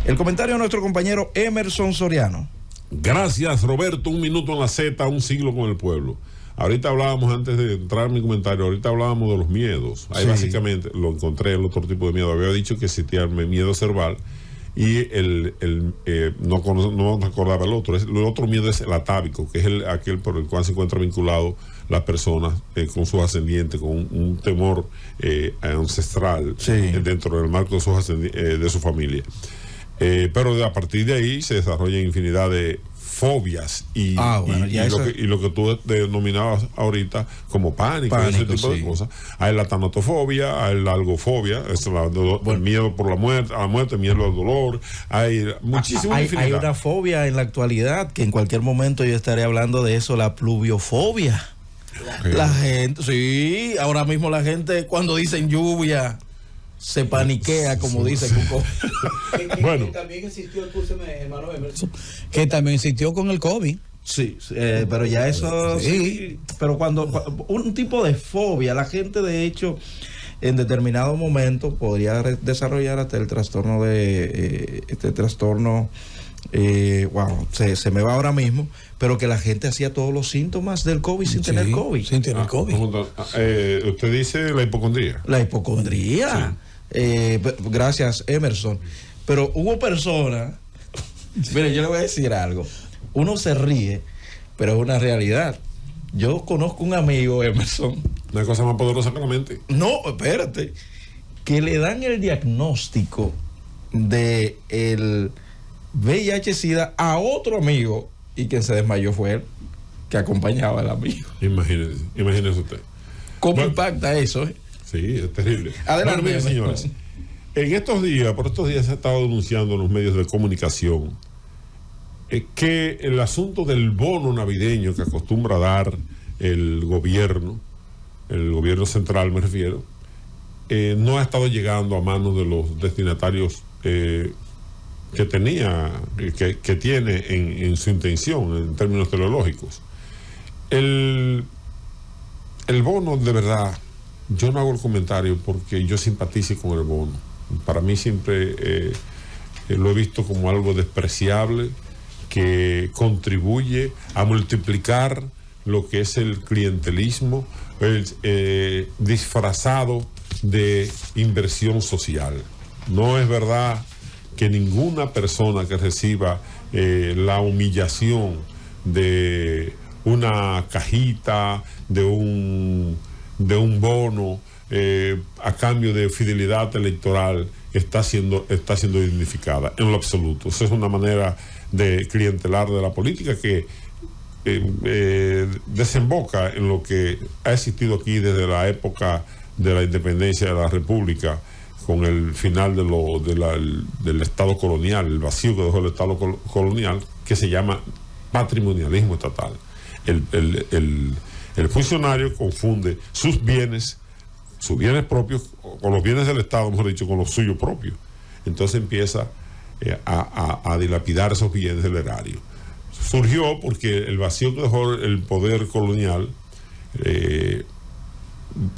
El comentario de nuestro compañero Emerson Soriano. Gracias, Roberto. Un minuto en la Z, un siglo con el pueblo. Ahorita hablábamos, antes de entrar en mi comentario, ahorita hablábamos de los miedos. Ahí básicamente lo encontré, el otro tipo de miedo. Había dicho que existía el miedo cerval y no recordaba el otro. El otro miedo es el atávico, que es aquel por el cual se encuentra vinculado las personas con sus ascendientes, con un temor ancestral dentro del marco de su familia. Pero a partir de ahí se desarrollan infinidad de fobias y lo que tú denominabas ahorita como pánico ese tipo de cosas. Hay la tanatofobia, hay la algofobia, el miedo por la muerte, miedo al dolor. Hay muchísimas infinidad. Hay una fobia en la actualidad que en cualquier momento yo estaré hablando de eso, la pluviofobia. La gente, ahora mismo la gente cuando dicen lluvia se paniquea, como dice Cuco. Bueno. Que también existió, hermano Emerson, que también existió con el COVID. Sí, pero ya eso pero cuando un tipo de fobia, la gente de hecho en determinado momento podría desarrollar hasta el trastorno de se me va ahora mismo, pero que la gente hacía todos los síntomas del COVID sin tener COVID. Sin tener COVID. Usted dice la hipocondría. La hipocondría. Gracias, Emerson. Pero hubo personas, mire, yo le voy a decir algo. Uno se ríe, pero es una realidad. Yo conozco un amigo, Emerson. No hay cosa más poderosa que la mente. No, espérate. Que le dan el diagnóstico de el VIH-Sida a otro amigo y quien se desmayó fue él, que acompañaba al amigo. Imagínese usted. ¿Cómo impacta eso? Sí, es terrible. Adelante, miren, señores. Por estos días se ha estado denunciando en los medios de comunicación que el asunto del bono navideño que acostumbra dar el gobierno central me refiero, no ha estado llegando a manos de los destinatarios que tiene en su intención en términos teleológicos. El bono, de verdad, yo no hago el comentario porque yo simpatice con el bono. Para mí siempre lo he visto como algo despreciable que contribuye a multiplicar lo que es el clientelismo disfrazado de inversión social. No es verdad que ninguna persona que reciba la humillación de una cajita, de un bono a cambio de fidelidad electoral está siendo dignificada en lo absoluto. Eso es una manera de clientelar de la política que desemboca en lo que ha existido aquí desde la época de la independencia de la República, con el final del Estado colonial, el vacío que dejó el Estado colonial, que se llama patrimonialismo estatal. El funcionario confunde sus bienes propios, con los bienes del Estado, mejor dicho, con los suyos propios. Entonces empieza a dilapidar esos bienes del erario. Surgió porque el vacío que dejó el poder colonial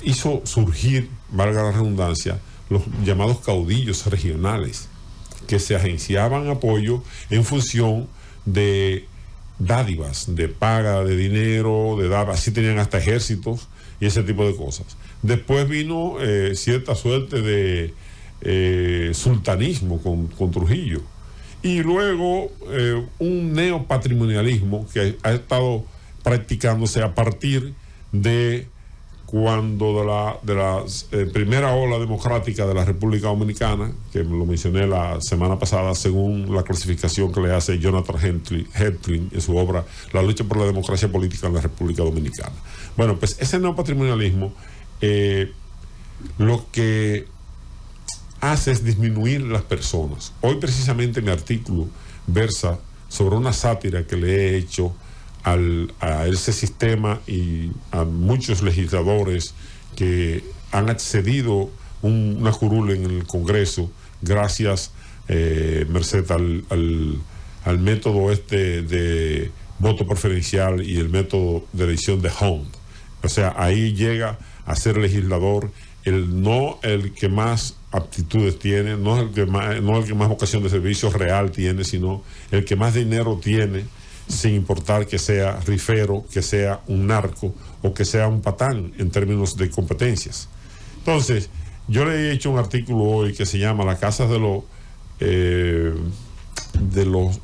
hizo surgir, valga la redundancia, los llamados caudillos regionales, que se agenciaban apoyo en función de dádivas, de paga de dinero, así tenían hasta ejércitos y ese tipo de cosas. Después vino cierta suerte de sultanismo con Trujillo, y luego un neopatrimonialismo que ha estado practicándose a partir de cuando de la primera ola democrática de la República Dominicana, que lo mencioné la semana pasada, según la clasificación que le hace Jonathan Hetling en su obra La lucha por la democracia política en la República Dominicana. Bueno, pues ese neopatrimonialismo lo que hace es disminuir las personas. Hoy precisamente mi artículo versa sobre una sátira que le he hecho a ese sistema y a muchos legisladores que han accedido una curul en el Congreso gracias, merced al método de voto preferencial y el método de elección de Hunt. O sea, ahí llega a ser legislador el que más aptitudes tiene, no es el que más vocación de servicio real tiene, sino el que más dinero tiene, sin importar que sea rifero, que sea un narco o que sea un patán en términos de competencias. Entonces, yo le he hecho un artículo hoy que se llama La Casa de los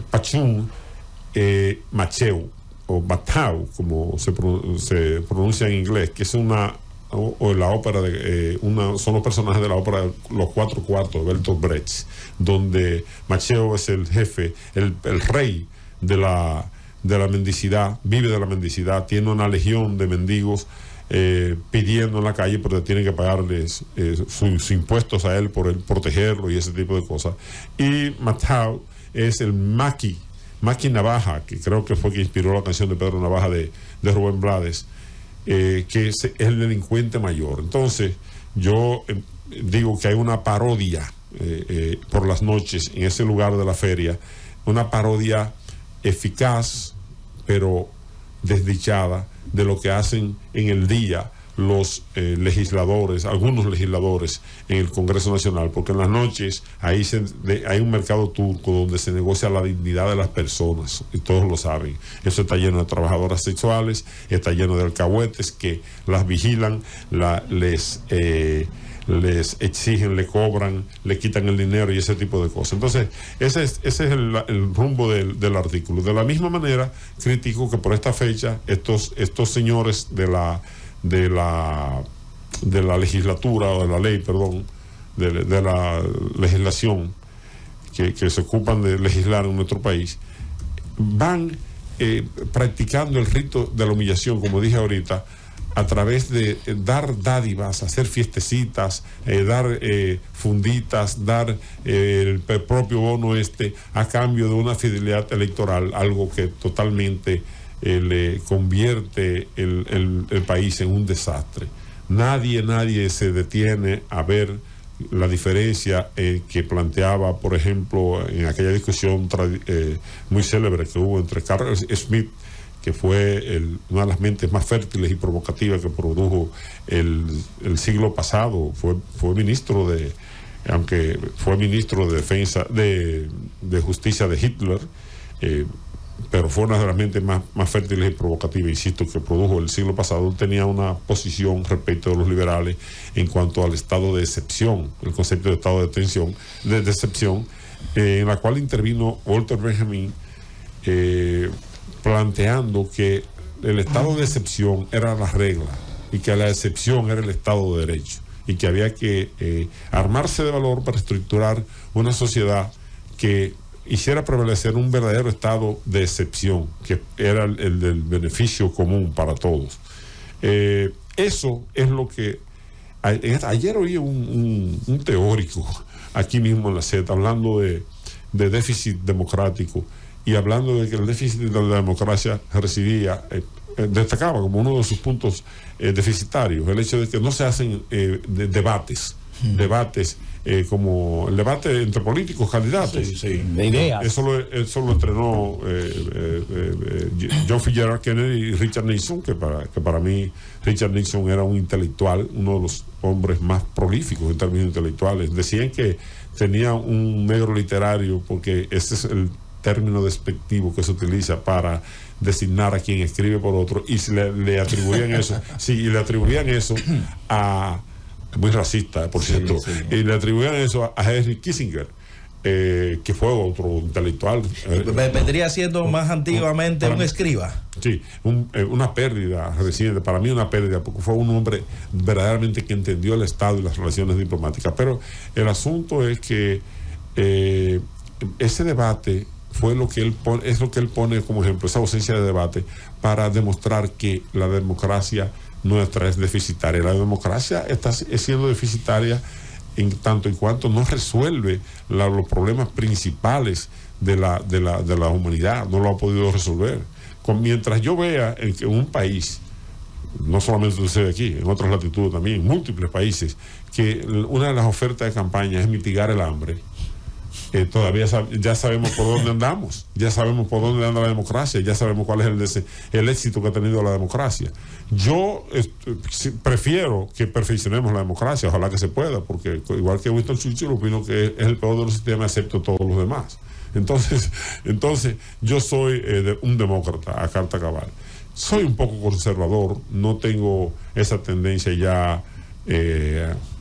Pachún Macheu o Batau, como se pronuncia en inglés, que es una o la ópera son los personajes de la ópera Los Cuatro Cuartos de Bertolt Brecht, donde Macheo es el jefe, el rey de la mendicidad, vive de la mendicidad, tiene una legión de mendigos pidiendo en la calle, pero tienen que pagarles sus impuestos a él por él protegerlo y ese tipo de cosas. Y Matau es el Maki Navaja, que creo que fue quien inspiró la canción de Pedro Navaja de Rubén Blades, que es el delincuente mayor. Entonces, yo digo que hay una parodia por las noches en ese lugar de la feria, una parodia eficaz, pero desdichada, de lo que hacen en el día los legisladores, algunos legisladores en el Congreso Nacional, porque en las noches ahí hay un mercado turco donde se negocia la dignidad de las personas, y todos lo saben. Eso está lleno de trabajadoras sexuales, está lleno de alcahuetes que las vigilan, les exigen, le cobran, le quitan el dinero y ese tipo de cosas. Entonces, ese es el rumbo del artículo. De la misma manera, critico que por esta fecha estos señores de la legislatura, o de la ley, perdón, de la legislación que se ocupan de legislar en nuestro país, van practicando el rito de la humillación, como dije ahorita, a través de dar dádivas, hacer fiestecitas, dar funditas, dar el propio bono a cambio de una fidelidad electoral, algo que totalmente le convierte el país en un desastre. Nadie se detiene a ver la diferencia que planteaba, por ejemplo, en aquella discusión muy célebre que hubo entre Carl Schmitt, que fue una de las mentes más fértiles y provocativas que produjo el siglo pasado. Fue ministro aunque fue ministro de defensa, de justicia de Hitler, pero fue una de las mentes más fértiles y provocativas, insisto, que produjo el siglo pasado. Tenía una posición respecto de los liberales en cuanto al estado de excepción, el concepto de estado de excepción, en la cual intervino Walter Benjamin, planteando que el estado de excepción era la regla y que la excepción era el estado de derecho, y que había que armarse de valor para estructurar una sociedad que hiciera prevalecer un verdadero estado de excepción, que era el del beneficio común para todos. Eso es lo que ayer oí un teórico aquí mismo en la Z hablando de déficit democrático, y hablando de que el déficit de la democracia residía, destacaba como uno de sus puntos deficitarios el hecho de que no se hacen debates como el debate entre políticos, candidatos. De ideas. Eso lo entrenó John Fitzgerald Kennedy y Richard Nixon, que para mí Richard Nixon era un intelectual, uno de los hombres más prolíficos en términos intelectuales. Decían que tenía un negro literario, porque ese es el término despectivo que se utiliza para designar a quien escribe por otro, y le atribuían eso, sí, y le atribuían eso a, muy racista, por cierto, y le atribuían eso a Henry Kissinger, que fue otro intelectual. Vendría siendo más antiguamente un escriba. Sí, una pérdida reciente, para mí una pérdida, porque fue un hombre verdaderamente que entendió el Estado y las relaciones diplomáticas. Pero el asunto es que ese debate es lo que él pone como ejemplo, esa ausencia de debate, para demostrar que la democracia nuestra es deficitaria. La democracia está siendo deficitaria en tanto y cuanto no resuelve los problemas principales de la humanidad, no lo ha podido resolver. Mientras yo vea en un país, no solamente sucede aquí, en otras latitudes también, en múltiples países, que una de las ofertas de campaña es mitigar el hambre, todavía ya sabemos por dónde andamos, ya sabemos por dónde anda la democracia, ya sabemos cuál es el éxito que ha tenido la democracia. Yo prefiero que perfeccionemos la democracia, ojalá que se pueda, porque igual que Winston Churchill, opino que es el peor de los sistemas, excepto todos los demás. Entonces yo soy un demócrata a carta cabal. Soy un poco conservador, no tengo esa tendencia ya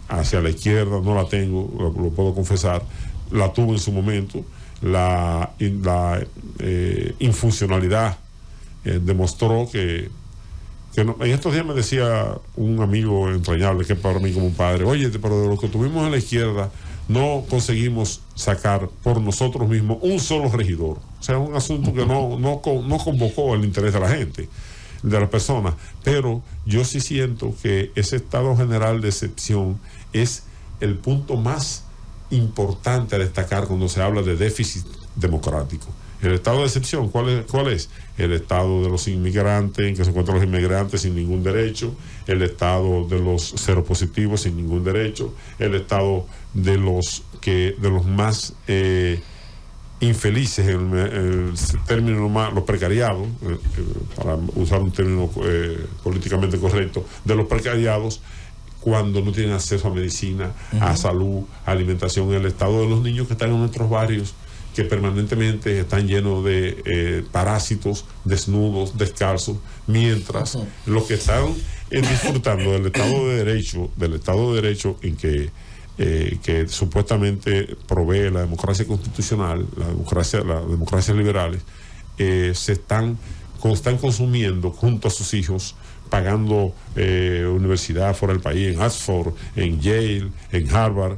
hacia la izquierda, no la tengo, lo puedo confesar. La tuve en su momento, la infuncionalidad demostró que no. En estos días me decía un amigo entrañable, que para mí como un padre, oye, pero de lo que tuvimos en la izquierda no conseguimos sacar por nosotros mismos un solo regidor. O sea, un asunto que no convocó el interés de la gente, de las personas. Pero yo sí siento que ese estado general de excepción es el punto más importante a destacar cuando se habla de déficit democrático. El estado de excepción, ¿cuál es? El estado de los inmigrantes, en que se encuentran los inmigrantes sin ningún derecho, el estado de los seropositivos sin ningún derecho, el estado de los más infelices, el término más, los precariados, para usar un término políticamente correcto, de los precariados, cuando no tienen acceso a medicina, a salud, a alimentación, el estado de los niños que están en nuestros barrios, que permanentemente están llenos de parásitos, desnudos, descalzos, mientras los que están disfrutando del Estado de Derecho en que supuestamente provee la democracia constitucional, las democracias liberales, están consumiendo junto a sus hijos, pagando universidad fuera del país, en Oxford, en Yale, en Harvard,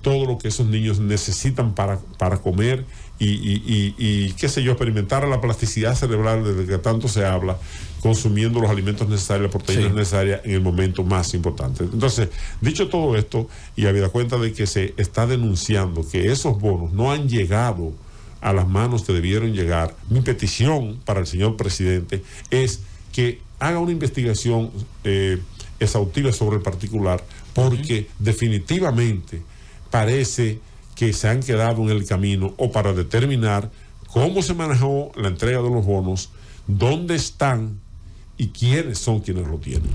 todo lo que esos niños necesitan para comer y qué sé yo, experimentar la plasticidad cerebral de la que tanto se habla, consumiendo los alimentos necesarios, las proteínas necesarias en el momento más importante. Entonces, dicho todo esto, y habida cuenta de que se está denunciando que esos bonos no han llegado a las manos que debieron llegar, mi petición para el señor presidente es que haga una investigación exhaustiva sobre el particular, porque definitivamente parece que se han quedado en el camino, o para determinar cómo se manejó la entrega de los bonos, dónde están y quiénes son quienes lo tienen.